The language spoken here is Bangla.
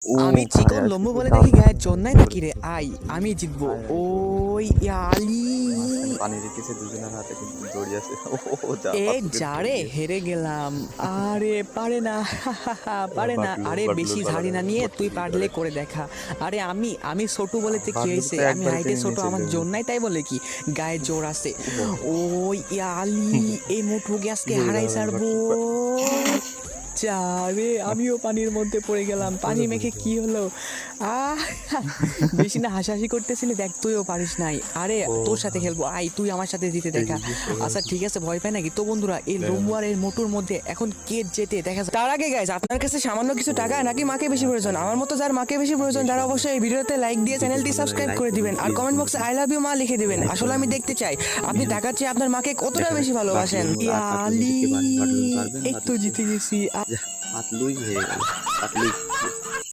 ও আমি ভাই চিকন আজকে লম্বু তো বলে দারুণ দেখি গায়ের জোর নাই নাকি করেছে। রে? আই আমি জিতবো। আয় আয়। ওই আলি মাঝখানে পানি রেখেছে, দুজনের হাতে কিন্তু দড়ি আছে। ও যা এ পাতলুকে যা ঠেলে রে দিয়েছে। হেরে গেলাম। আরে পারে না পারে না। বাটলু আরে বেশি বাটলুর পালা, ঝাড়ি না নিয়ে বাটলু তুই কি পারলে করে। করে দেখা। আরে আমি ছোট বলেতে কি বাটলুকে হয়েছে? তো আমি একবারে হাইটে টেনে ছোট, নিয়ে চলে আমার জোর গেল। নাই তাই বলে কি গায়ে জোর আছে? ও বাবা। ওই আলি এই মোটু কি গ্যাসকে করে হারাই দাঁড়াবে ছাড়বো। বাটলু যা রে আমিও পানির মধ্যে পড়ে গেলাম। পানি পড়ে মেখে পড়েছে। কি হলো? আহ বেশি না হাসাহাসি করতেছিলি, দেখ তুইও পারিস নাই। আরে ও তোর সাথে খেলবো, আই তুই আমার সাথে জিতে দেখা। দেখি বুঝতে আচ্ছা পারছি। ঠিক আছে, ভয় পাই নাকি? তো বন্ধুরা, এই দেখা লম্বু যাক। আর এই মোটুর মধ্যে এখন কে জেতে দেখা যাক। তার আগে গাইস, আপনার কাছে সামান্য কিছু টাকা নাকি মাকে বেশি প্রয়োজন? আমার মতো যার মাকে বেশি প্রয়োজন তারা অবশ্যই এই ভিডিওতে লাইক দিয়ে ভিডিও চ্যানেলটি ভালো লাগে সাবস্ক্রাইব লাইক করে করবেন দিবেন আর প্লিজ কমেন্ট বক্সে বন্ধুরা। আই লাভ ইউ মা লিখে দিবেন। লাইক আসলে আমি করবেন। দেখতে চাই আপনি বিহান টাকার চেয়ে আপনার মাকে কতটা দেখা যাক বেশি ভালোবাসেন। বাটলুর মধ্যে ইয়ালি কে পারবে। বাটলু পারবেন, এই তো বাটলু। জিতে গেছি। যা পাতলুই হয়ে গেল। পাতলুই জিতেছে।